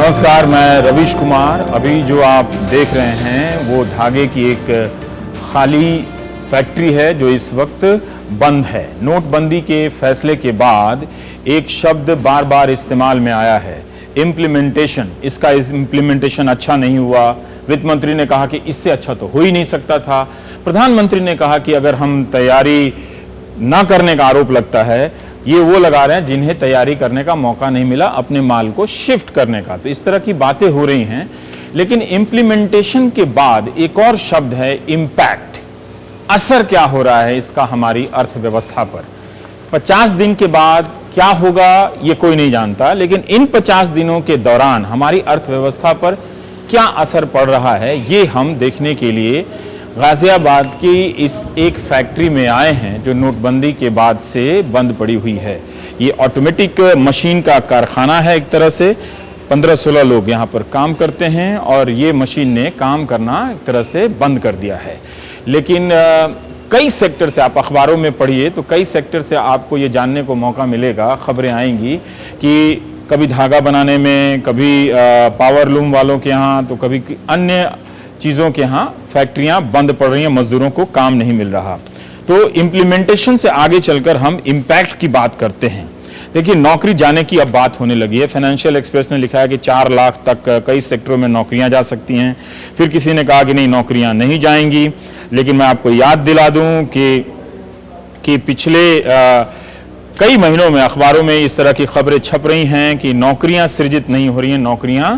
नमस्कार, मैं रवीश कुमार। अभी जो आप देख रहे हैं वो धागे की एक खाली फैक्ट्री है जो इस वक्त बंद है। नोटबंदी के फैसले के बाद एक शब्द बार बार इस्तेमाल में आया है, इम्प्लीमेंटेशन। इसका इम्प्लीमेंटेशन अच्छा नहीं हुआ। वित्त मंत्री ने कहा कि इससे अच्छा तो हो ही नहीं सकता था। प्रधानमंत्री ने कहा कि अगर हम तैयारी ना करने का आरोप लगता है, ये वो लगा रहे हैं जिन्हें तैयारी करने का मौका नहीं मिला अपने माल को शिफ्ट करने का। तो इस तरह की बातें हो रही हैं। लेकिन इम्प्लीमेंटेशन के बाद एक और शब्द है इम्पैक्ट। असर क्या हो रहा है इसका हमारी अर्थव्यवस्था पर। 50 दिन के बाद क्या होगा ये कोई नहीं जानता, लेकिन इन 50 दिनों के दौरान हमारी अर्थव्यवस्था पर क्या असर पड़ रहा है ये हम देखने के लिए गाजियाबाद की इस एक फैक्ट्री में आए हैं जो नोटबंदी के बाद से बंद पड़ी हुई है। ये ऑटोमेटिक मशीन का कारखाना है। एक तरह से 15-16 लोग यहाँ पर काम करते हैं और ये मशीन ने काम करना एक तरह से बंद कर दिया है। लेकिन कई सेक्टर से आप अखबारों में पढ़िए तो कई सेक्टर से आपको ये जानने को मौका मिलेगा, खबरें आएंगी कि कभी धागा बनाने में, कभी पावर लूम वालों के यहाँ, तो कभी अन्य चीज़ों के यहाँ फैक्ट्रियां बंद पड़ रही हैं, मजदूरों को काम नहीं मिल रहा। तो इम्प्लीमेंटेशन से आगे चलकर हम इम्पैक्ट की बात करते हैं। देखिए, नौकरी जाने की अब बात होने लगी है। फाइनेंशियल एक्सप्रेस ने लिखा है कि 4 लाख तक कई सेक्टरों में नौकरियां जा सकती हैं। फिर किसी ने कहा कि नहीं, नौकरियां नहीं जाएंगी। लेकिन मैं आपको याद दिला दूं कि पिछले कई महीनों में अखबारों में इस तरह की खबरें छप रही हैं कि नौकरियां सृजित नहीं हो रही हैं, नौकरियां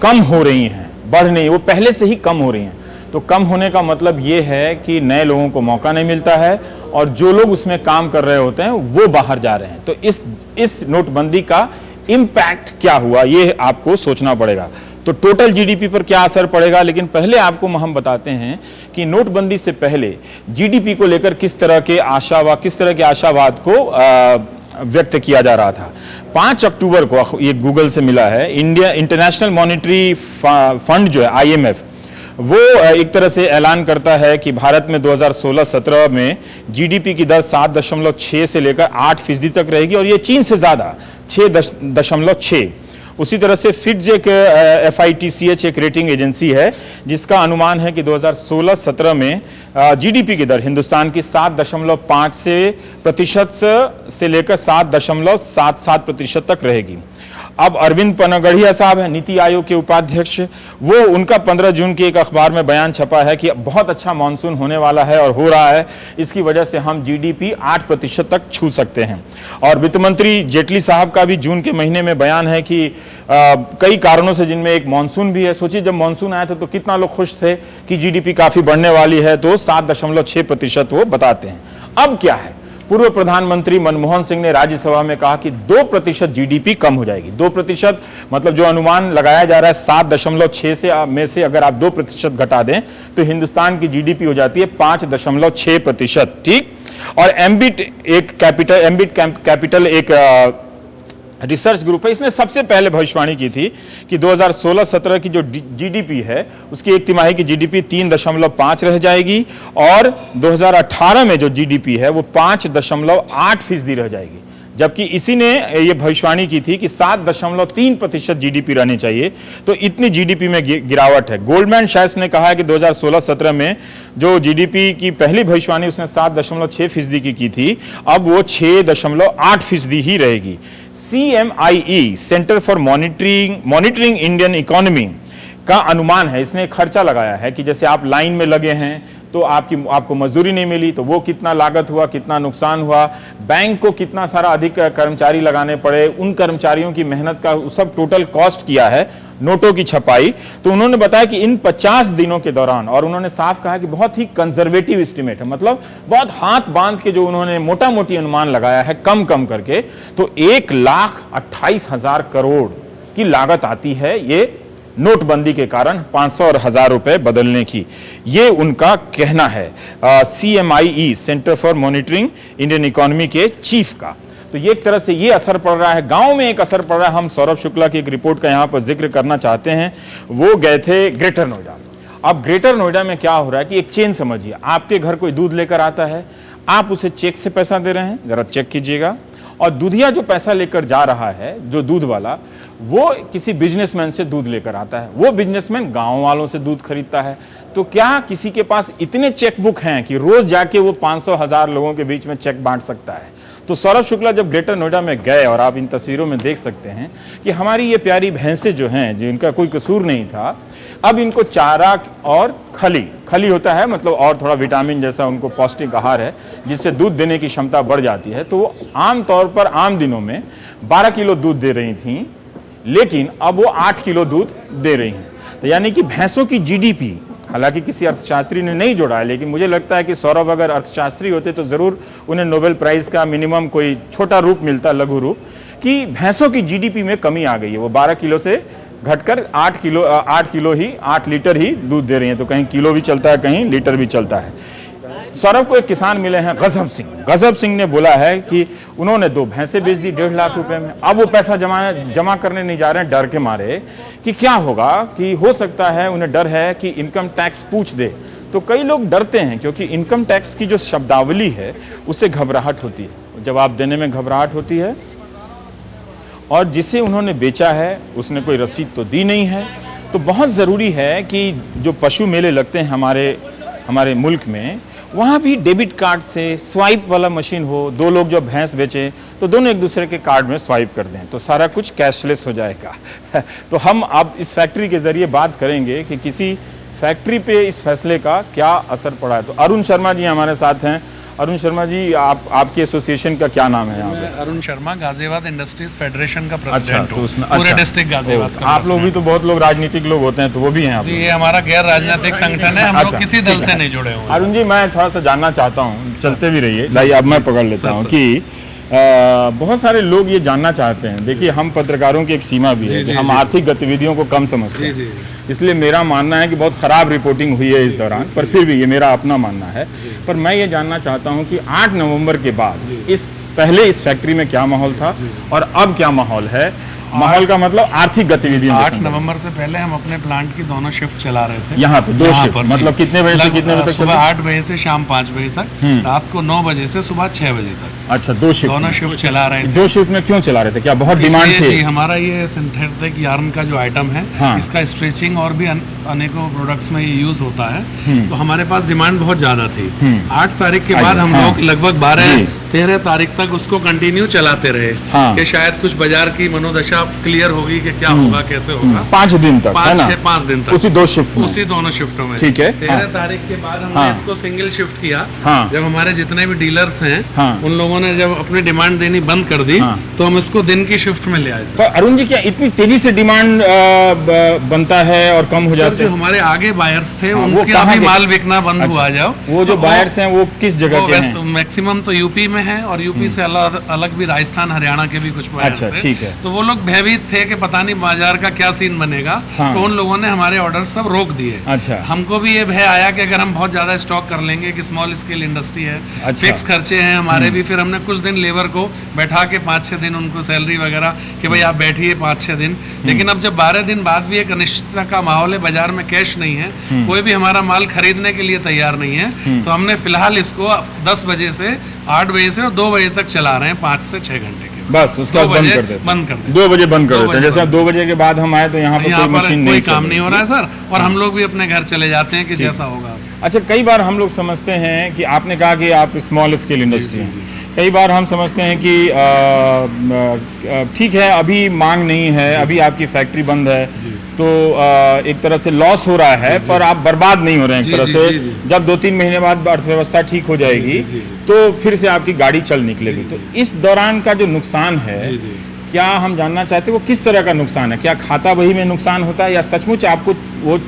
कम हो रही हैं, बढ़ नहीं, वो पहले से ही कम हो रही हैं। तो कम होने का मतलब ये है कि नए लोगों को मौका नहीं मिलता है और जो लोग उसमें काम कर रहे होते हैं वो बाहर जा रहे हैं। तो इस नोटबंदी का इम्पैक्ट क्या हुआ ये आपको सोचना पड़ेगा। तो टोटल जीडीपी पर क्या असर पड़ेगा, लेकिन पहले आपको हम बताते हैं कि नोटबंदी से पहले जीडीपी को लेकर किस तरह के आशावाद को व्यक्त किया जा रहा था। 5 अक्टूबर को ये गूगल से मिला है, इंडिया इंटरनेशनल मॉनिटरी फंड जो है IMF, वो एक तरह से ऐलान करता है कि भारत में 2016-17 में जीडीपी की दर 7.6 से लेकर 8% तक रहेगी और ये चीन से ज्यादा 6.6। उसी तरह से फिट्च एक FITCH एक रेटिंग एजेंसी है जिसका अनुमान है कि 2016-17 में जीडीपी की दर हिंदुस्तान की 7.5 से लेकर 7.77% तक रहेगी। अब अरविंद पनगढ़िया साहब है नीति आयोग के उपाध्यक्ष, वो उनका 15 जून के एक अखबार में बयान छपा है कि बहुत अच्छा मानसून होने वाला है और हो रहा है, इसकी वजह से हम जीडीपी 8% तक छू सकते हैं। और वित्त मंत्री जेटली साहब का भी जून के महीने में बयान है कि कई कारणों से, जिनमें एक मानसून भी है। सोचिए, जब मानसून आया था तो कितना लोग खुश थे कि जीडीपी काफी बढ़ने वाली है, तो 7.6% वो बताते हैं। अब क्या है, पूर्व प्रधानमंत्री मनमोहन सिंह ने राज्यसभा में कहा कि 2% जीडीपी कम हो जाएगी। 2% मतलब जो अनुमान लगाया जा रहा है 7.6 में से अगर आप 2% घटा दें तो हिंदुस्तान की जीडीपी हो जाती है 5.6%। ठीक। और एम्बिट कैपिटल एक रिसर्च ग्रुप है, इसने सबसे पहले भविष्यवाणी की थी कि 2016-17 की जो जीडीपी है उसकी एक तिमाही की जीडीपी 3.5 रह जाएगी और 2018 में जो जीडीपी है वो 5.8% रह जाएगी। जबकि इसी ने ये भविष्यवाणी की थी कि 7.3% जीडीपी रहनी चाहिए। तो इतनी जीडीपी में गिरावट है। गोल्डमैन सैक्स ने कहा है कि 2016-17 में जो जीडीपी की पहली भविष्यवाणी उसने 7.6% की थी, अब वो 6.8% ही रहेगी। CMIE centre for monitoring Indian economy का अनुमान है, इसने खर्चा लगाया है कि जैसे आप लाइन में लगे हैं तो आपको मजदूरी नहीं मिली तो वो कितना लागत हुआ, कितना नुकसान हुआ, बैंक को कितना सारा अधिक कर्मचारी लगाने पड़े, उन कर्मचारियों की मेहनत का सब टोटल कॉस्ट किया है, नोटों की छपाई। तो उन्होंने बताया कि इन 50 दिनों के दौरान, और उन्होंने साफ कहा कि बहुत ही कंजर्वेटिव एस्टिमेट है, मतलब बहुत हाथ बांध के जो उन्होंने मोटा मोटी अनुमान लगाया है कम करके, तो 1,28,000 करोड़ की लागत आती है ये नोटबंदी के कारण 500 और 1000 रुपए बदलने की। ये उनका कहना है CMIE centre for monitoring Indian economy के चीफ का। तो ये एक तरह से ये असर पड़ रहा है। गांव में एक असर पड़ रहा है। हम सौरभ शुक्ला की एक रिपोर्ट का यहां पर जिक्र करना चाहते हैं। वो गए थे ग्रेटर नोएडा। अब ग्रेटर नोएडा में क्या हो रहा है कि एक चेन समझिए, आपके घर कोई दूध लेकर आता है, आप उसे चेक से पैसा दे रहे हैं, जरा चेक कीजिएगा, और दूधिया जो पैसा लेकर जा रहा है, जो दूध वाला, वो किसी बिजनेसमैन से दूध लेकर आता है, वो बिजनेसमैन गांव वालों से दूध खरीदता है। तो क्या किसी के पास इतने चेकबुक हैं कि रोज जाके वो 500,000 लोगों के बीच में चेक बांट सकता है? तो सौरभ शुक्ला जब ग्रेटर नोएडा में गए, और आप इन तस्वीरों में देख सकते हैं कि हमारी ये प्यारी भैंसें जो हैं, जिनका कोई कसूर नहीं था, अब इनको चारा और खली होता है, मतलब और थोड़ा विटामिन जैसा उनको पौष्टिक आहार है जिससे दूध देने की क्षमता बढ़ जाती है। तो वो आम तौर पर आम दिनों में 12 किलो दूध दे रही थी, लेकिन अब वो 8 किलो दूध दे रही हैं। तो यानी कि भैंसों की जीडीपी, हालांकि किसी अर्थशास्त्री ने नहीं जोड़ा है, लेकिन मुझे लगता है कि सौरभ अगर अर्थशास्त्री होते तो जरूर उन्हें नोबेल प्राइज का मिनिमम कोई छोटा रूप मिलता, लघु रूप, कि भैंसों की जीडीपी में कमी आ गई है। वो 12 किलो से घटकर 8 किलो ही, 8 लीटर ही दूध दे रही हैं। तो कहीं किलो भी चलता है, कहीं लीटर भी चलता है। सौरभ को एक किसान मिले हैं, गजब सिंह ने बोला है कि उन्होंने 2 भैंसें बेच दी 1.5 लाख रुपए में। अब वो पैसा जमा करने नहीं जा रहे हैं, डर के मारे कि क्या होगा, कि हो सकता है, उन्हें डर है कि इनकम टैक्स पूछ दे। तो कई लोग डरते हैं क्योंकि इनकम टैक्स की जो शब्दावली है उससे घबराहट होती है, जवाब देने में घबराहट होती है। और जिसे उन्होंने बेचा है उसने कोई रसीद तो दी नहीं है। तो बहुत ज़रूरी है कि जो पशु मेले लगते हैं हमारे मुल्क में, वहाँ भी डेबिट कार्ड से स्वाइप वाला मशीन हो। 2 लोग जो भैंस बेचें तो दोनों एक दूसरे के कार्ड में स्वाइप कर दें, तो सारा कुछ कैशलेस हो जाएगा। तो हम अब इस फैक्ट्री के जरिए बात करेंगे कि किसी फैक्ट्री पे इस फैसले का क्या असर पड़ा है। तो अरुण शर्मा जी हमारे साथ हैं। अरुण शर्मा जी, आपकी एसोसिएशन का क्या नाम है यहाँ पे? अरुण शर्मा, गाजियाबाद इंडस्ट्रीज फेडरेशन का प्रेसिडेंट तो उसमें पूरे डिस्ट्रिक्ट गाजियाबाद का। आप लोग भी तो बहुत लोग राजनीतिक लोग होते हैं, तो वो भी हैं आप? जी, ये हमारा गैर राजनीतिक संगठन है, हम लोग किसी दल से नहीं जुड़े हुए। अरुण जी, मैं थोड़ा सा जानना चाहता हूँ, चलते भी रहिए, लाइए अब मैं पकड़ लेता हूँ कि बहुत सारे लोग ये जानना चाहते हैं। देखिए, हम पत्रकारों की एक सीमा भी है कि हम आर्थिक गतिविधियों को कम समझते हैं, इसलिए मेरा मानना है कि बहुत खराब रिपोर्टिंग हुई है इस दौरान, पर फिर भी ये मेरा अपना मानना है। पर मैं ये जानना चाहता हूँ कि 8 नवंबर के बाद पहले इस फैक्ट्री में क्या माहौल था और अब क्या माहौल है? माहौल का मतलब आर्थिक गतिविधियां। 8 नवंबर से पहले हम अपने प्लांट की दोनों शिफ्ट चला रहे थे। यहाँ पे 2 शिफ्ट, मतलब कितने बजे से कितने बजे तक? सुबह 8 बजे से शाम 5 बजे तक, रात को 9 बजे से सुबह 6 बजे तक। अच्छा, 2 शिफ्ट, दोनों शिफ्ट चला रहे थे। 2 शिफ्ट में क्यों चला रहे थे? क्या बहुत डिमांड थी? जी, हमारा ये सिंथेटिक यार्न का जो आइटम है, इसका स्ट्रेचिंग और भी अनेकों प्रोडक्ट्स में ये यूज होता है, तो हमारे पास डिमांड बहुत ज्यादा थी। 8 तारीख के बाद हम लोग लगभग 12-13 तारीख तक उसको कंटिन्यू चलाते रहे कि शायद कुछ बाजार की मनोदशा क्लियर होगी कि क्या होगा, कैसे होगा। 5 दिन तक, 5 दिन तक उसी 2 शिफ्ट, उसी दोनों शिफ्टों में। ठीक है। 13 तारीख के बाद हमने इसको सिंगल शिफ्ट किया। जब हमारे जितने भी डीलर्स हैं उन लोगों ने जब अपनी डिमांड देनी बंद कर दी, तो हम इसको दिन की शिफ्ट में ले आए। तो अरुण जी, क्या इतनी तेजी से डिमांड बनता है और कम हो जाता है? जो हमारे आगे बायर्स थे उनके अभी माल बिकना बंद हुआ जाओ। वो जो बायर्स हैं वो किस जगह के हैं? मैक्सिमम तो यूपी में है, और यूपी से अलग भी राजस्थान, हरियाणा के भी कुछ बायर्स थे। ठीक है। तो वो लोग भयभीत थे कि पता नहीं बाजार का क्या सीन बनेगा, तो उन लोगों ने हमारे ऑर्डर सब रोक दिए। अच्छा। हमको भी ये भय आया कि अगर हम बहुत ज्यादा स्टॉक कर लेंगे, कि स्मॉल स्केल इंडस्ट्री है, फिक्स खर्चे हैं हमारे भी, फिर हमने कुछ दिन लेबर को बैठा के 5-6 दिन उनको सैलरी वगैरह कि भाई आप बैठिए 5-6 दिन। लेकिन अब जब 12 दिन बाद भी एक अनिश्चितता का माहौल है, बाजार में कैश नहीं है, कोई भी हमारा माल खरीदने के लिए तैयार नहीं है, तो हमने फिलहाल इसको 10 बजे से 8 बजे से और 2 बजे तक चला रहे हैं, 5 से 6 घंटे के। बस उसके बाद बंद कर देते। 2 बजे बंद कर देते हैं। जैसे अब 2 बजे के बाद हम आए तो यहाँ पर कोई मशीन कोई काम नहीं हो रहा है सर, और हम लोग भी अपने घर चले जाते हैं कि जैसा होगा। अच्छा, कई बार हम लोग समझते हैं कि आपने कहा कि आप स्मॉल स्केल इंडस्ट्री हैं, कई बार हम समझते हैं कि ठीक है, अभी मांग नहीं है, अभी आपकी फैक्ट्री बंद है, तो एक तरह से लॉस हो रहा है, पर आप बर्बाद नहीं हो रहे हैं एक तरह से। जब 2-3 महीने बाद अर्थव्यवस्था ठीक हो जाएगी तो फिर से आपकी गाड़ी चल निकलेगी। तो इस दौरान का जो नुकसान है, क्या हम जानना चाहते हैं वो किस तरह का नुकसान है? क्या खाता बही में नुकसान होता है, या सचमुच आपको वो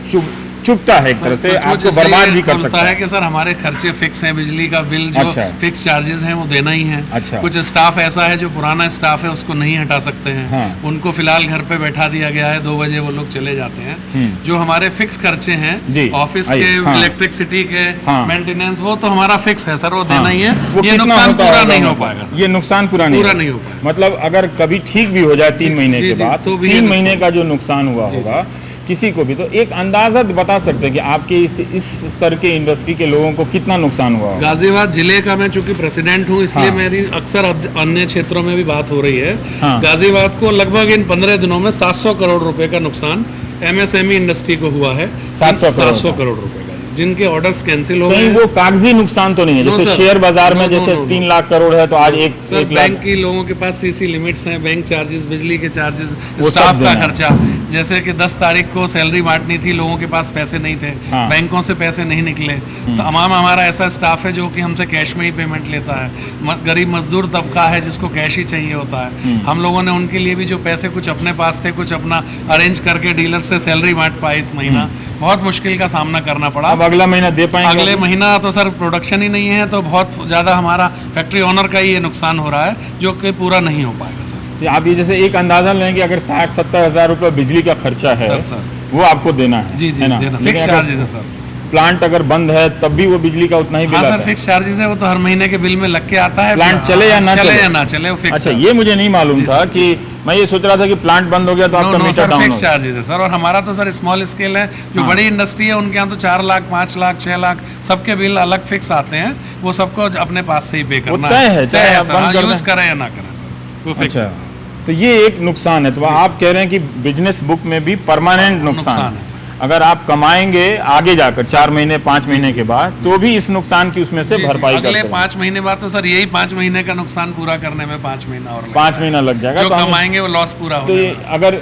चुभता है एक तरह से, आपको बर्बाद भी कर सकता है? कि सर हमारे खर्चे फिक्स हैं, बिजली का बिल जो फिक्स चार्जेस हैं वो देना ही है। कुछ स्टाफ ऐसा है जो पुराना स्टाफ है उसको नहीं हटा सकते हैं, उनको फिलहाल घर पे बैठा दिया गया है, 2 बजे वो लोग चले जाते हैं। जो हमारे फिक्स खर्चे हैं ऑफिस के, इलेक्ट्रिसिटी के, मेंटेनेंस, वो तो हमारा फिक्स है सर, वो देना ही है। ये नुकसान पूरा नहीं हो पाएगा। ये नुकसान पूरा नहीं हो पाएगा, मतलब अगर कभी ठीक भी हो जाए 3 महीने के बाद, तो 3 महीने का जो नुकसान हुआ होगा, किसी को भी, तो एक अंदाजा बता सकते हैं कि आपके इस स्तर के इंडस्ट्री के लोगों को कितना नुकसान हुआ होगा? गाजियाबाद जिले का मैं चूंकि प्रेसिडेंट हूँ, इसलिए हाँ। मेरी अक्सर अन्य क्षेत्रों में भी बात हो रही है। हाँ। गाजियाबाद को लगभग इन 15 दिनों में 700 करोड़ रुपए का नुकसान एमएसएमई इंडस्ट्री को हुआ है। 700 करोड़ रुपए का, जिनके ऑर्डर्स कैंसिल हो कहीं गए। वो कागजी नुकसान तो नहीं है? नो जैसे सर। शेयर बाजार में नो, जैसे नो, नो, 3 लाख करोड़ है तो आज एक सर, 1 बैंक लाख। की लोगों के पास सीसी लिमिट्स हैं, बैंक चार्जेस, बिजली के चार्जेस, वो स्टाफ सब का देना है। खर्चा। जैसे कि 10 तारीख को सैलरी बांटनी थी, लोगों के पास पैसे नहीं थे, हाँ। बैंकों से पैसे नहीं निकले। तमाम हमारा ऐसा स्टाफ है जो कि हमसे कैश में ही पेमेंट लेता है। गरीब मजदूर तबका है जिसको कैश ही चाहिए होता है। हम लोगों ने उनके लिए भी जो पैसे कुछ अपने पास थे, कुछ अपना अरेंज करके डीलर से सैलरी बांट पाए। इस महीना बहुत मुश्किल का सामना करना पड़ा। अब अगला महीना दे पाएंगे? अगले महीना तो सर प्रोडक्शन ही नहीं है, तो बहुत ज़्यादा हमारा फैक्ट्री ओनर का ही ये नुकसान हो रहा है, जो कि पूरा नहीं हो पाएगा सर। आप ये जैसे एक अंदाजा लें कि अगर 60-70 हज़ार रुपये बिजली का खर्चा है सर। वो आपको देना है? जी जी, है ना? देना लेकिन फिक्स अगर चार्जेस है सर। प्लांट अगर बंद है तब भी वो बिजली का उतना ही बिल हाँ आता सर, है? फिक्स चार्जेस है, वो तो हर महीने के बिल में लग के आता है। प्लांट चले या ना चले चले? या ना चले, वो फिक्स। अच्छा, ये मुझे नहीं मालूम था कि मैं ये सोच रहा था कि प्लांट बंद हो गया तो आपका मीटर डाउन फिक्स हो। चार्जेस है सर। और हमारा तो सर स्मॉल स्केल है, जो हाँ। बड़ी इंडस्ट्री है उनके यहाँ तो 4 लाख, 5 लाख, 6 लाख सबके बिल अलग फिक्स आते हैं। वो सबको अपने पास से ही पे करना तय है, चाहे आप सर। बंद हाँ, कर यूज दें। करें या ना करें सर, वो फिक्स अच्छा, है। तो ये एक नुकसान है। तो आप कह रहे हैं कि बिजनेस बुक में भी परमानेंट नुकसान है है। सर। अगर आप कमाएंगे आगे जाकर 4 महीने 5 महीने के बाद तो भी इस नुकसान की उसमें से जी, जी। भरपाई अगले करते हैं। 5 महीने बाद तो सर यही 5 महीने का नुकसान पूरा करने में 5 महीना और लगेगा। 5 महीना लग जाएगा जो तो हमें- कमाएंगे वो लॉस पूरा तो होगा। ये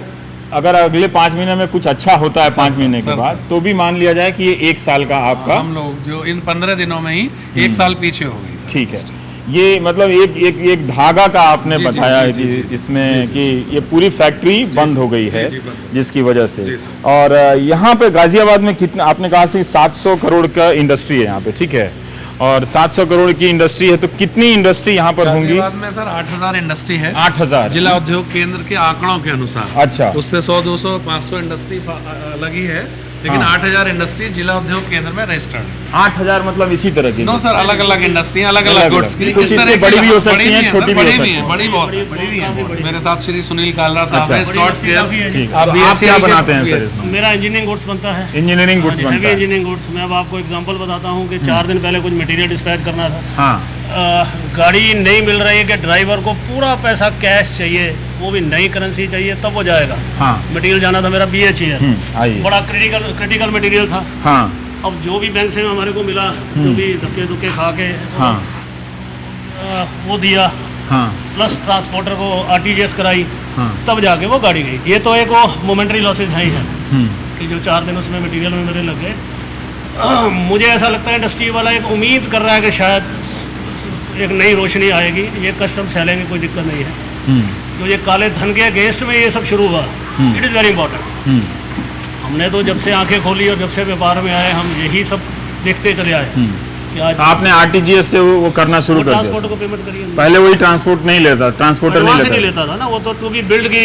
अगर अगले 5 महीने में कुछ अच्छा होता है 5 महीने के सर, बाद, तो भी मान लिया जाए कि ये 1 साल का आपका हम लोग जो इन 15 दिनों में ही 1 साल पीछे हो गई सर। ठीक है। ये मतलब एक धागा का आपने जी, जी, बताया है जी, कि जी, जी, जिसमें कि ये पूरी फैक्ट्री बंद हो गई है जी, बंद। जिसकी वजह से। जी, और यहाँ पे गाजियाबाद में कितना, आपने कहा कि 700 करोड़ का इंडस्ट्री है यहाँ पे, ठीक है? और 700 करोड़ की इंडस्ट्री है तो कितनी इंडस्ट्री यहाँ पर होंगी? गाजियाबाद में सर 8000 इंडस्ट्री है। 8000 जिला उद्योग केंद्र के आंकड़ों के अनुसार। अच्छा। उससे 100, 200, 500 इंडस्ट्री लगी है, लेकिन हाँ। 8000 इंडस्ट्री जिला उद्योग केंद्र में रजिस्टर्ड है। 8000 मतलब इसी तरह की? नो सर, अलग अलग इंडस्ट्री, अलग अलग-अलग। अलग गुड्स की। कुछ इस तरह इससे की बड़ी भी हो बड़ी सकती हैं, है, छोटी भी हो बड़ी सकती है, हैं। बड़ी बहुत है। मेरे साथ श्री सुनील कालरा साहब अच्छा। हैं, स्टॉट्स ठीक है। आप BHEL क्या के बनाते हैं सर इसमें? मेरा इंजीनियरिंग गुड्स बनता है। इंजीनियरिंग गुड्स हेवी बनता है? Engineering goods. मैं अब आपको एग्जांपल बताता हूँ कि 4 दिन पहले कुछ मटेरियल डिस्पैच करना था। हाँ। गाड़ी नहीं मिल रही है कि ड्राइवर को पूरा पैसा कैश चाहिए, वो भी नई करेंसी चाहिए तब वो जाएगा। हाँ। मटेरियल जाना था मेरा BHEL, आइए। बड़ा क्रिटिकल मटेरियल था। हाँ। अब जो भी बैंक से हमारे को मिला, जो भी धक्के धुक्के खा के हाँ। वो दिया, हाँ। प्लस ट्रांसपोर्टर को RTGS कराई, हाँ। तब जाके वो गाड़ी गई। ये तो एक वो मोमेंट्री लॉसेज है ही है हम्म। कि जो 4 दिन उसमें मटेरियल में मेरे लग गए। मुझे ऐसा लगता है इंडस्ट्री वाला एक उम्मीद कर रहा है कि शायद एक नई रोशनी आएगी, ये कस्टम चलेंगे, कोई दिक्कत नहीं है। जो ये काले धन के अगेंस्ट में ये सब शुरू हुआ, इट इज़ वेरी इंपॉर्टेंट। हमने तो जब से आंखें खोली और जब से व्यापार में आए, हम यही सब देखते चले आए कि आज आपने RTGS से वो करना शुरू कर दिया? ट्रांसपोर्ट को पेमेंट करिए। पहले वही ट्रांसपोर्ट नहीं लेता, ट्रांसपोर्टर वहाँ से नहीं नहीं लेता? लेता था ना, वो तो क्योंकि बिल्ड की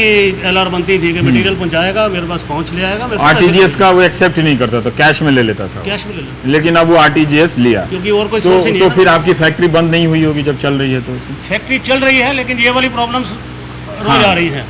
LR बनती थी कि मटेरियल पहुंचाएगा, मेरे पास पहुंच ले आएगा। RTGS का वो एक्सेप्ट ही नहीं करता, तो कैश में ले लेता था। कैश में ले लेता, लेकिन अब वो RTGS लिया, क्योंकि और कोई तो सोर्स ही नहीं तो है फिर ना। आपकी फैक्ट्री बंद नहीं हुई होगी जब चल रही है तो उसमें? फैक्ट्री चल रही है, लेकिन ये वाली प्रॉब्लम्स रोज आ रही हैं।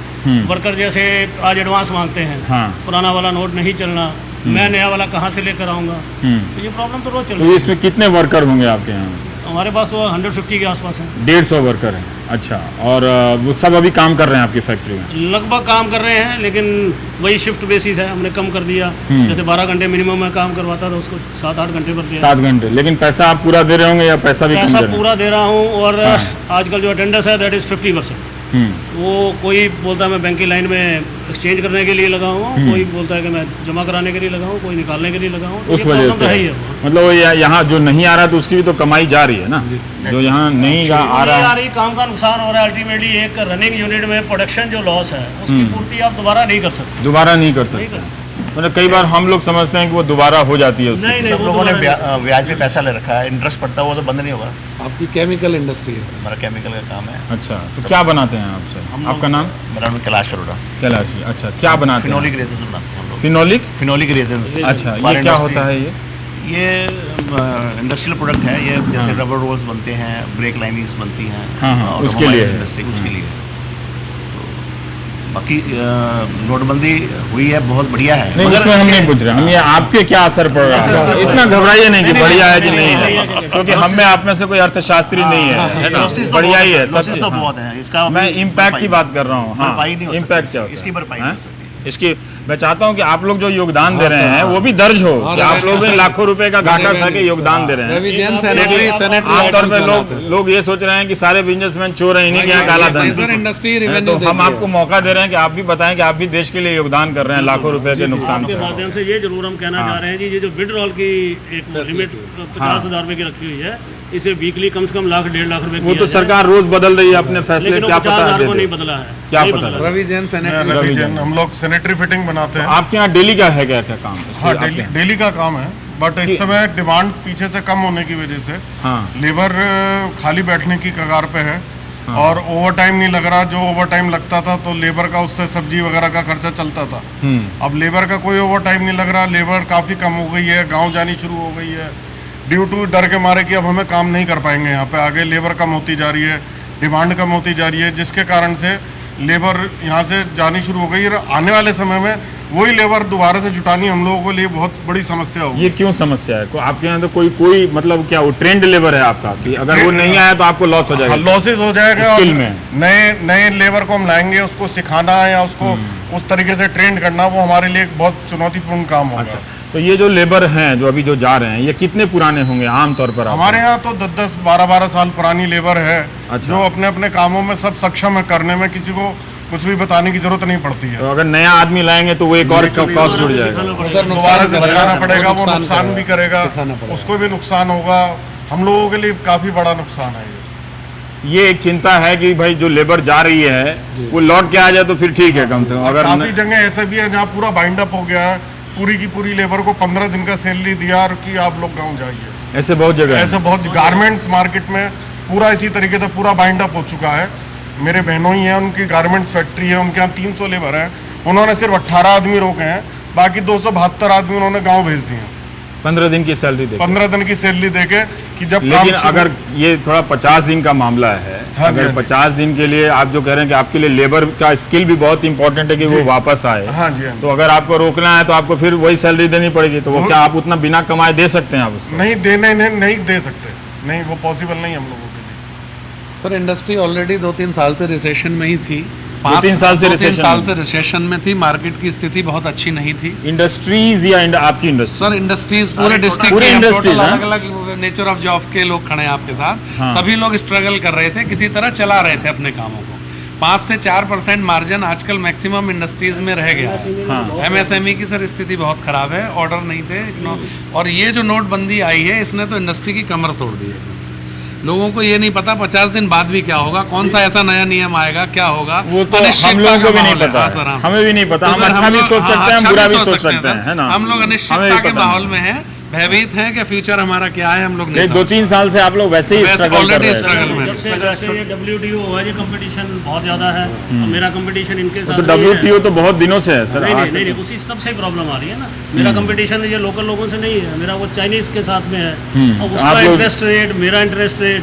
वर्कर जैसे आज एडवांस मांगते हैं, हाँ। पुराना वाला नोट नहीं चलना, मैं नया वाला कहाँ से लेकर आऊँगा, तो ये प्रॉब्लम तो रोज चल रही तो है। इसमें कितने वर्कर होंगे आपके यहाँ? हमारे पास वो 150 के आसपास है। 150 वर्कर हैं। अच्छा, और वो सब अभी काम कर रहे हैं आपकी फैक्ट्री में? लगभग काम कर रहे हैं, लेकिन वही शिफ्ट बेसिस है, हमने कम कर दिया। जैसे 12 घंटे मिनिमम में काम करवाता था, उसको 7-8 घंटे कर दिया। 7 घंटे। लेकिन पैसा आप पूरा दे रहे होंगे या पैसा भी कम पैसा दे रहे हैं? पूरा दे रहा हूँ, और हाँ। आजकल जो अटेंडेंस है दैट इज़ 50%। वो कोई बोलता है मैं बैंक की लाइन में एक्सचेंज करने के लिए लगा हुआ हूँ, कोई बोलता है कि मैं जमा कराने के लिए लगा हूँ, कोई निकालने के लिए लगा हूँ। उस वजह से है ही है। मतलब वो यहाँ जो नहीं आ रहा तो उसकी भी तो कमाई जा रही है ना, जो यहाँ नहीं आ रहा है। काम का नुकसान हो रहा है। अल्टीमेटली एक रनिंग यूनिट में प्रोडक्शन जो लॉस है, उसकी पूर्ति आप दोबारा नहीं कर सकते। दोबारा नहीं कर नहीं सकते। कर सकते। मतलब कई बार हम लोग समझते हैं कि वो दोबारा हो जाती है उसकी। नहीं नहीं, सब वो लोगों ने दोबारा नहीं। ब्याज पे पैसा ले रखा है, इंटरेस्ट पड़ता है, वो तो बंद नहीं होगा। आपकी केमिकल इंडस्ट्री है। हमारा केमिकल का काम है। अच्छा, तो क्या बनाते हैं आप सर? हम आपका नाम? मेरा नाम कैलाश अरोड़ा। कैलाश जी। अच्छा, क्या बनाते हैं? फिनोलिक रेजेंस बनाते हैं हम लोग। फिनोलिक? Phenolic resins. अच्छा, ये क्या होता है ये? ये इंडस्ट्रियल प्रोडक्ट है। ये जैसे रबर रोल्स बनते हैं, ब्रेक लाइनिंग्स बनती हैं। हाँ, हाँ, और उसके लिए है। इंडस्ट्री उसके लिए। बाकी नोटबंदी हुई है, बहुत बढ़िया है। नहीं, उसमें हम नहीं पूछ रहे, हम ये आपके क्या असर पड़ रहा है, इतना घबराइए नहीं कि बढ़िया है कि नहीं है, क्योंकि हम में आप में से कोई अर्थशास्त्री नहीं है ना, बढ़िया ही है सब चीज। तो बहुत है इसका, मैं इम्पैक्ट की बात कर रहा हूँ। हाँ, इम्पैक्ट क्या होता है इसकी भरपाई नहीं हो सकती। इसकी मैं चाहता हूँ कि आप लोग जो योगदान दे रहे हैं वो भी दर्ज हो कि आप लोग ने लाखों रुपए का घाटा सह के योगदान दे रहे हैं। आमतौर पे लोग ये सोच रहे हैं कि सारे बिजनेसमैन चोर हैं, इन्हीं के यहाँ काला धन है। तो हम आपको मौका दे रहे हैं कि आप भी बताएं कि आप भी देश के लिए योगदान कर रहे हैं लाखों रुपए के नुकसान के से। माध्यम से ये जरूर हम कहना चाह रहे हैं जी, ये जो विड्रॉल की एक लिमिट 50,000 रुपए की रखी हुई है, इसे वीकली कम से कम लाख 1.5 लाख रुपए वो तो सरकार रोज बदल रही है अपने फैसले, क्या पता 50,000 को नहीं बदला है, क्या पता। रवि जैन रवि जैन, हम लोग सैनिटरी फिटिंग बनाते हैं। आपके यहाँ डेली का है क्या काम? हाँ, डेली का काम है, बट इस समय डिमांड पीछे से कम होने की वजह से लेबर खाली बैठने की कगार पे है और ओवर टाइम नहीं लग रहा। जो ओवर टाइम लगता था तो लेबर का उससे सब्जी वगैरह का खर्चा चलता था। अब लेबर का कोई ओवर टाइम नहीं लग रहा, लेबर काफ़ी कम हो गई है, गाँव जानी शुरू हो गई है ड्यू टू डर के मारे कि अब हमें काम नहीं कर पाएंगे यहाँ पे आगे। लेबर कम होती जा रही है, डिमांड कम होती जा रही है, जिसके कारण से लेबर यहाँ से जानी शुरू हो गई है। आने वाले समय में वही लेबर दोबारा से जुटानी हम लोगों के लिए बहुत बड़ी समस्या होगी। ये क्यों समस्या है? आपके यहाँ तो कोई मतलब क्या वो ट्रेंड लेबर है आपका कि अगर वो नहीं आया तो आपको लॉस हो जाएगा? लॉसेस हो जाएगा। स्किल में नए लेबर को हम लाएंगे, उसको सिखाना या उसको उस तरीके से ट्रेंड करना, वो हमारे लिए एक बहुत चुनौतीपूर्ण काम होगा। अच्छा, तो ये जो लेबर हैं जो अभी जो जा रहे हैं, ये कितने पुराने होंगे आमतौर पर? हमारे यहाँ तो 10-10, 12-12 साल पुरानी लेबर है। अच्छा। जो अपने अपने कामों में सब सक्षम है करने में, किसी को कुछ भी बताने की जरूरत नहीं पड़ती है। तो अगर नया आदमी लाएंगे तो वो एक और कॉस्ट जुड़ जाएगा, दोबारा से सिखाना पड़ेगा, वो नुकसान भी करेगा, उसको भी नुकसान होगा, हम लोगों के लिए काफी बड़ा नुकसान है। ये एक चिंता है कि भाई जो लेबर जा रही है वो लौट के आ जाए तो फिर ठीक है कम से कम। अगर काफी जगह ऐसे भी है जहाँ पूरा बाइंड अप हो गया है, पूरी की पूरी लेबर को 15 दिन का सैलरी दिया और कि आप लोग गाँव जाइए। ऐसे बहुत जगह ऐसे बहुत गारमेंट्स मार्केट में पूरा इसी तरीके से पूरा बाइंड अप हो चुका है। मेरे बहनों ही हैं, उनकी गारमेंट्स फैक्ट्री है, उनके यहाँ 300 लेबर है, उन्होंने सिर्फ 18 आदमी रोके हैं, बाकी 272 आदमी उन्होंने गांव भेज दिए 15 दिन की सैलरी दे, 15 दिन की सैलरी देके कि जब लेकिन अगर ये थोड़ा 50 दिन का मामला है, अगर 50 दिन के लिए आप जो कह रहे हैं कि आपके लिए लेबर का स्किल भी बहुत इंपॉर्टेंट है कि वो वापस आए। हाँ जी, तो अगर आपको रोकना है तो आपको फिर वही सैलरी देनी पड़ेगी। तो वो क्या आप उतना बिना कमाए दे सकते हैं? आप उसको नहीं दे सकते, नहीं, वो पॉसिबल नहीं हम लोगों के लिए। सर इंडस्ट्री ऑलरेडी 2-3 साल से रिसेशन में ही थी, 2-3 साल से रिसेशन में थी, मार्केट की स्थिति बहुत अच्छी नहीं थी। इंडस्ट्रीज या आपकी इंडस्ट्री? सर इंडस्ट्रीज पूरे डिस्ट्रिक्ट में अलग अलग नेचर ऑफ जॉब के लोग खड़े हैं आपके साथ। हाँ। सभी लोग स्ट्रगल कर रहे थे, किसी तरह चला रहे थे अपने कामों को। 5 से 4% मार्जिन आजकल मैक्सिमम इंडस्ट्रीज में रह गया है। हाँ। MSME की सर स्थिति बहुत खराब है, ऑर्डर नहीं थे। और ये जो नोटबंदी आई है इसने तो इंडस्ट्री की कमर तोड़ दी है। लोगों को ये नहीं पता 50 दिन बाद भी क्या होगा, कौन सा ऐसा नया नियम आएगा, क्या होगा, वो तो हम लोगों को भी नहीं पता है, हमें भी नहीं पता। हम अच्छा भी सोच सकते हैं, बुरा भी सोच सकते हैं, है ना? हम लोग अनिश्चितता के माहौल में हैं, भयभीत हैं कि फ्यूचर हमारा क्या है, हम लोग नहीं। 2-3 साल से आप लोग वैसे ही स्ट्रगल कर रहे हैं। स्ट्रगल में जब से WTO हुआ जी, कंपटीशन बहुत ज्यादा है। मेरा कंपटीशन इनके साथ तो WTO तो बहुत दिनों से है सर। नहीं, उसी तब से प्रॉब्लम आ रही है ना। मेरा कंपटीशन ये लोकल लोगों से नहीं है, मेरा वो चाइनीज के साथ में है। और उसका इंटरेस्ट रेट, मेरा इंटरेस्ट रेट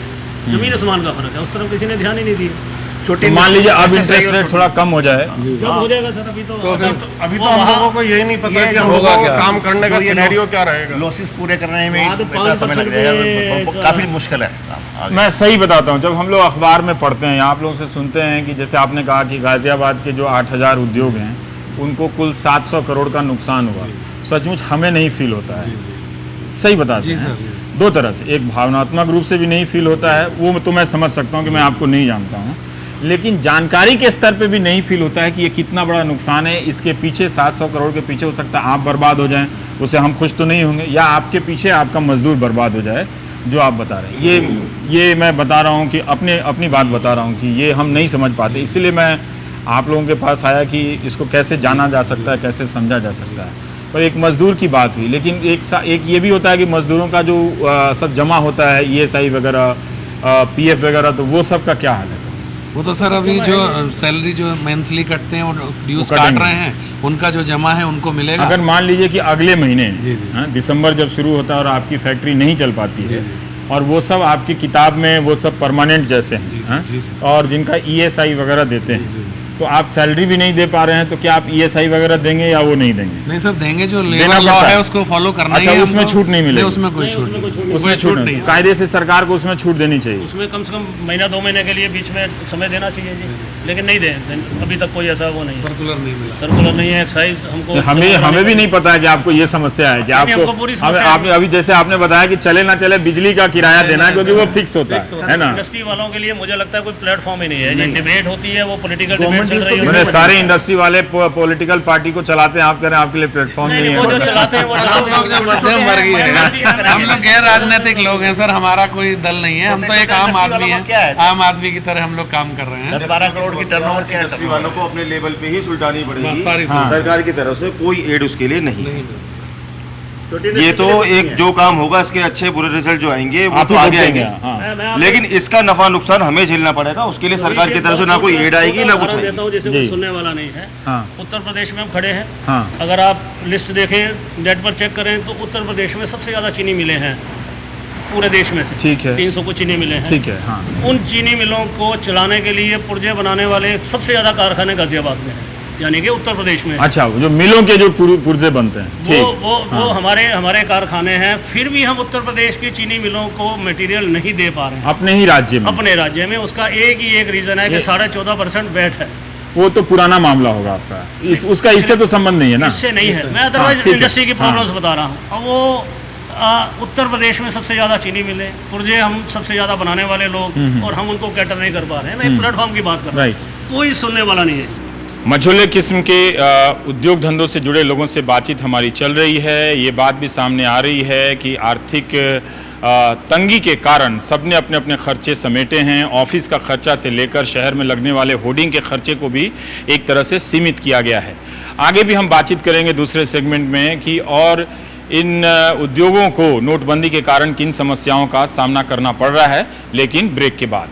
जमीन आसमान का फर्क है, उस तरफ किसी ने ध्यान ही नहीं दिया। छोटी मान लीजिए अब इंटरेस्ट रेट थोड़ा कम हो जाए, जब हो जाएगा सर, अभी तो हम लोगों को यही नहीं पता कि हम लोगों को काम करने का सिनेरियो क्या रहेगा। लॉसेस पूरे करने में इतना समय लग जाएगा, काफी मुश्किल है। मैं सही बताता हूँ, जब हम लोग अखबार में पढ़ते हैं, आप लोगों से सुनते हैं कि जैसे आपने कहा कि गाजियाबाद के जो 8000 उद्योग हैं उनको कुल 700 करोड़ का नुकसान हुआ। सचमुच हमें नहीं फील होता है, सही बताते हैं। 2 तरह से, एक भावनात्मक रूप से भी नहीं फील होता है, वो तो मैं समझ सकता हूँ कि मैं आपको नहीं जानता हूँ, लेकिन जानकारी के स्तर पे भी नहीं फील होता है कि ये कितना बड़ा नुकसान है। इसके पीछे 700 करोड़ के पीछे हो सकता है आप बर्बाद हो जाएं, उससे हम खुश तो नहीं होंगे, या आपके पीछे आपका मजदूर बर्बाद हो जाए, जो आप बता रहे हैं। ये मैं बता रहा हूँ कि अपनी बात बता रहा हूँ कि ये हम नहीं समझ पाते, इसलिए मैं आप लोगों के पास आया कि इसको कैसे जाना जा सकता है, कैसे समझा जा सकता है। पर एक मजदूर की बात हुई, लेकिन एक ये भी होता है कि मजदूरों का जो सब जमा होता है, ESI वगैरह, PF वगैरह, तो वो सब का क्या हाल है? वो तो सर अभी जो सैलरी जो मंथली कटते हैं वो ड्यूज काट रहे हैं, उनका जो जमा है उनको मिलेगा। अगर मान लीजिए कि अगले महीने दिसंबर जब शुरू होता है और आपकी फैक्ट्री नहीं चल पाती है, और वो सब आपकी किताब में वो सब परमानेंट जैसे हैं, और जिनका ESI वगैरह देते हैं, तो आप सैलरी भी नहीं दे पा रहे हैं, तो क्या आप ESI वगैरह देंगे या वो नहीं देंगे? नहीं सर, देंगे। जो देना लेबर लॉ पड़ता है है। उसको फॉलो करना अच्छा, ही है उसमें हमको। छूट नहीं मिलेगी? नहीं, उसमें कोई छूट नहीं, उसमें छूट नहीं, कायदे से सरकार को उसमें छूट देनी चाहिए। उसमें कम से कम महीना 2 महीने के लिए बीच में समय देना चाहिए जी, लेकिन नहीं दे, अभी तक कोई ऐसा वो नहीं है, सर्कुलर नहीं मिला। सर्कुलर नहीं है। एक्साइज हमको हमें भी नहीं पता है कि आपको ये समस्या है कि हमको आपको पूरी समस्या आपने अभी जैसे आपने बताया कि चले ना चले बिजली का किराया देना है, क्योंकि वो फिक्स होता है ना। इंडस्ट्री वालों के लिए मुझे लगता है कोई प्लेटफॉर्म ही नहीं है। जो डिबेट होती है वो पॉलिटिकल डिबेट चल रही मैंने है। सारे इंडस्ट्री वाले पॉलिटिकल पार्टी को चलाते हैं, आप कह रहे हैं आपके लिए प्लेटफॉर्म नहीं वो जो है। चलाते हैं वो चलाते हम लोग जो मध्यम वर्गीय हैं, हम लोग गैर राजनीतिक लोग हैं सर, हमारा कोई दल नहीं है, हम तो एक आम आदमी है, आम आदमी की तरह हम लोग काम कर रहे हैं। 10-12 करोड़ की टर्नओवर क्या इंडस्ट्री वालों को अपने लेवल पे ही सुलझानी पड़ेगी, सारी सरकार की तरफ से कोई एड उसके लिए नहीं। ये तो एक जो काम होगा इसके अच्छे बुरे रिजल्ट जो आएंगे वो आप तो ही आगे देखेंगे, आएंगे, हाँ। लेकिन इसका नफा नुकसान हमें झेलना पड़ेगा। उसके लिए सरकार की तरफ से ना कोई एड आएगी ना कुछ देता हूँ, जैसे जी। कोई सुनने वाला नहीं है। हाँ। उत्तर प्रदेश में हम खड़े हैं, हाँ। अगर आप लिस्ट देखें, नेट पर चेक करें तो उत्तर प्रदेश में सबसे ज़्यादा चीनी मिले हैं पूरे देश में से। ठीक है। 300 को चीनी मिले हैं। ठीक है, हाँ। उन चीनी मिलों को चलाने के लिए पुर्जे बनाने वाले सबसे ज़्यादा कारखाने गाजियाबाद में हैं, यानी कि उत्तर प्रदेश में। अच्छा, जो मिलों के जो पुर्जे बनते हैं, ठीक। वो हमारे कारखाने हैं, फिर भी हम उत्तर प्रदेश की चीनी मिलों को मटेरियल नहीं दे पा रहे हैं अपने ही राज्य में। अपने राज्य में। उसका एक ही एक रीज़न है कि 14.5% वैट है। वो तो पुराना मामला होगा आपका, उसका इससे तो संबंध नहीं है ना। इससे नहीं है, मैं हाँ, अदरवाइज ठीक है। इंडस्ट्री की प्रॉब्लम्स हाँ। बता रहा हूँ। अब वो उत्तर प्रदेश में सबसे ज़्यादा चीनी मिले, पुर्जे हम सबसे ज़्यादा बनाने वाले लोग, और हम उनको कैटर नहीं कर पा रहे हैं। मैं प्लेटफॉर्म की बात कर रहा हूँ, कोई सुनने वाला नहीं है। मझोले किस्म के उद्योग धंधों से जुड़े लोगों से बातचीत हमारी चल रही है। ये बात भी सामने आ रही है कि आर्थिक तंगी के कारण सबने अपने अपने खर्चे समेटे हैं। ऑफिस का खर्चा से लेकर शहर में लगने वाले होर्डिंग के खर्चे को भी एक तरह से सीमित किया गया है। आगे भी हम बातचीत करेंगे दूसरे सेगमेंट में कि और इन उद्योगों को नोटबंदी के कारण किन समस्याओं का सामना करना पड़ रहा है, लेकिन ब्रेक के बाद।